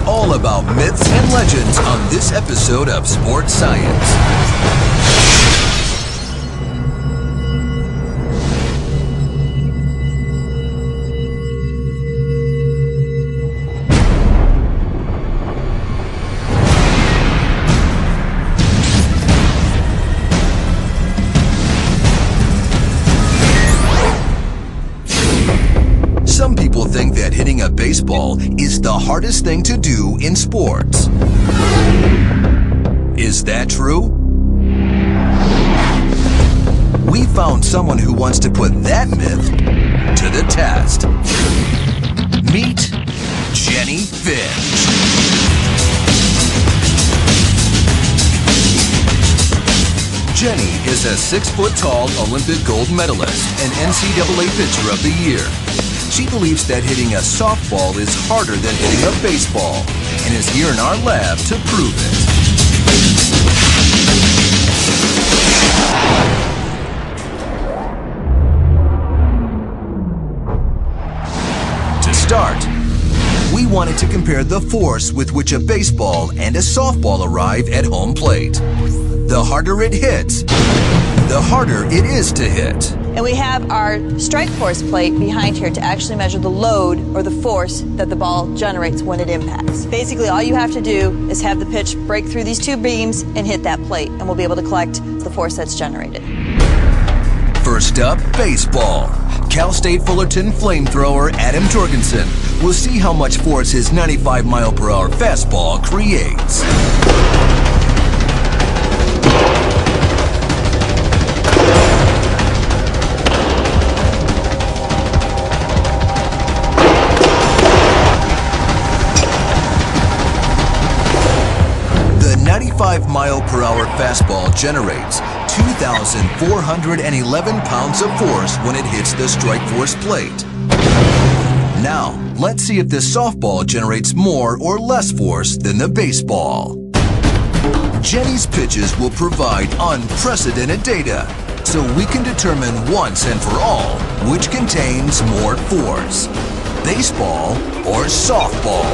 all about myths and legends on this episode of Sports Science. Some people think that hitting a baseball is the hardest thing to do in sports. Is that true? We found someone who wants to put that myth to the test. Meet Jennie Finch. Jennie is a 6-foot-tall Olympic gold medalist and NCAA Pitcher of the Year. She believes that hitting a softball is harder than hitting a baseball and is here in our lab to prove it. To start, we wanted to compare the force with which a baseball and a softball arrive at home plate. The harder it hits, the harder it is to hit. And we have our strike force plate behind here to actually measure the load or the force that the ball generates when it impacts. Basically, all you have to do is have the pitch break through these two beams and hit that plate, and we'll be able to collect the force that's generated. First up, baseball. Cal State Fullerton flamethrower Adam Jorgensen will see how much force his 95-mile-per-hour fastball creates. The 95-mile-per-hour fastball generates 2,411 pounds of force when it hits the strike force plate. Now, let's see if the softball generates more or less force than the baseball. Jennie's pitches will provide unprecedented data, so we can determine once and for all which contains more force, baseball or softball.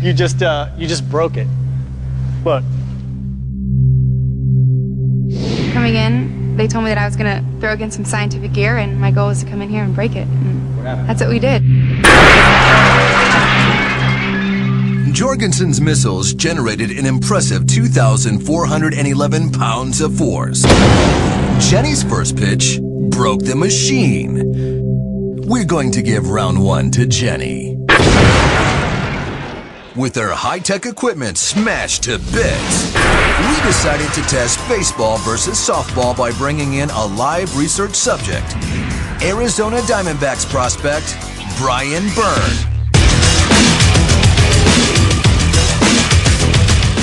You just broke it. Look. Coming in, they told me that I was gonna throw against some scientific gear, and my goal was to come in here and break it. And that's what we did. Jorgensen's missiles generated an impressive 2,411 pounds of force. Jennie's first pitch broke the machine. We're going to give round one to Jennie. With her high-tech equipment smashed to bits, we decided to test baseball versus softball by bringing in a live research subject, Arizona Diamondbacks prospect, Brian Byrne.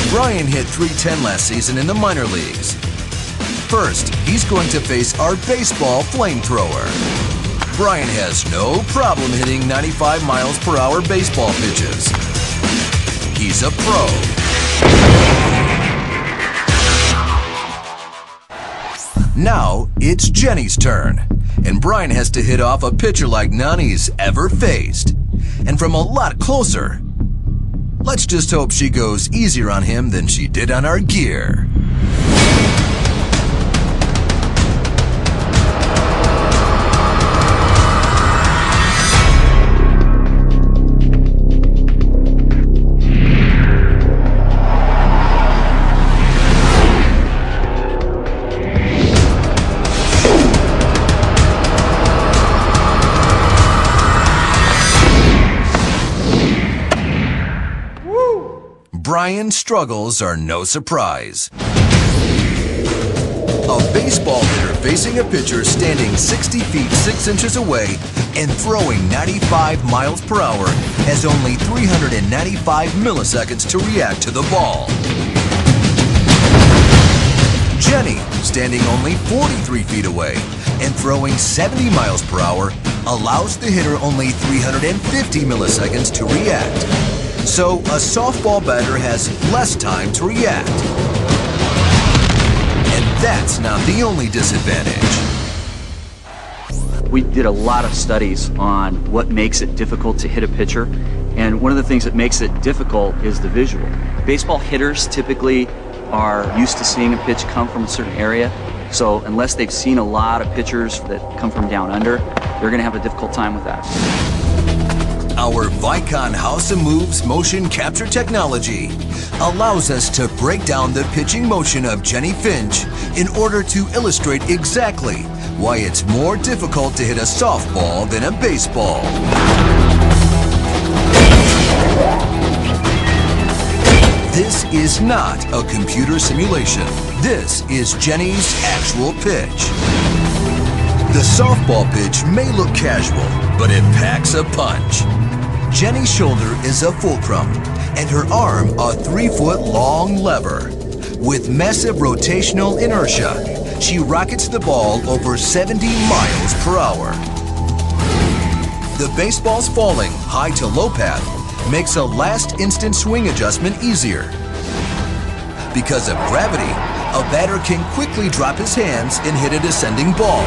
Brian hit .310 last season in the minor leagues. First, he's going to face our baseball flamethrower. Brian has no problem hitting 95 miles per hour baseball pitches. He's a pro. Now it's Jennie's turn, and Brian has to hit off a pitcher like none he's ever faced, and from a lot closer. Let's just hope she goes easier on him than she did on our gear. Brian's struggles are no surprise. A baseball hitter facing a pitcher standing 60 feet 6 inches away and throwing 95 miles per hour has only 395 milliseconds to react to the ball. Jennie, standing only 43 feet away and throwing 70 miles per hour, allows the hitter only 350 milliseconds to react. So a softball batter has less time to react. And that's not the only disadvantage. We did a lot of studies on what makes it difficult to hit a pitcher, and one of the things that makes it difficult is the visual. Baseball hitters typically are used to seeing a pitch come from a certain area, so unless they've seen a lot of pitchers that come from down under, they're going to have a difficult time with that. Our Vicon House of Moves motion capture technology allows us to break down the pitching motion of Jennie Finch in order to illustrate exactly why it's more difficult to hit a softball than a baseball. This is not a computer simulation. This is Jennie's actual pitch. The softball pitch may look casual, but it packs a punch. Jennie's shoulder is a fulcrum, and her arm a 3-foot-long lever. With massive rotational inertia, she rockets the ball over 70 miles per hour. The baseball's falling high to low path makes a last instant swing adjustment easier. Because of gravity, a batter can quickly drop his hands and hit a descending ball.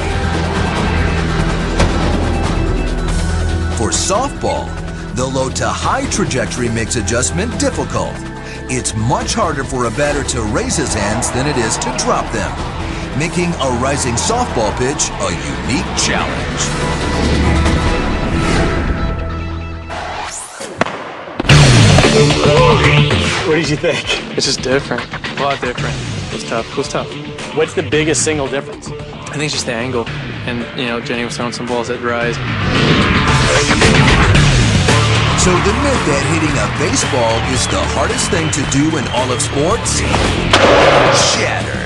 For softball, the low to high trajectory makes adjustment difficult. It's much harder for a batter to raise his hands than it is to drop them, making a rising softball pitch a unique challenge. What did you think? It's just different, a lot different. It was tough. What's the biggest single difference? I think it's just the angle, and Jennie was throwing some balls that rise. So the myth that hitting a baseball is the hardest thing to do in all of sports? Shatter.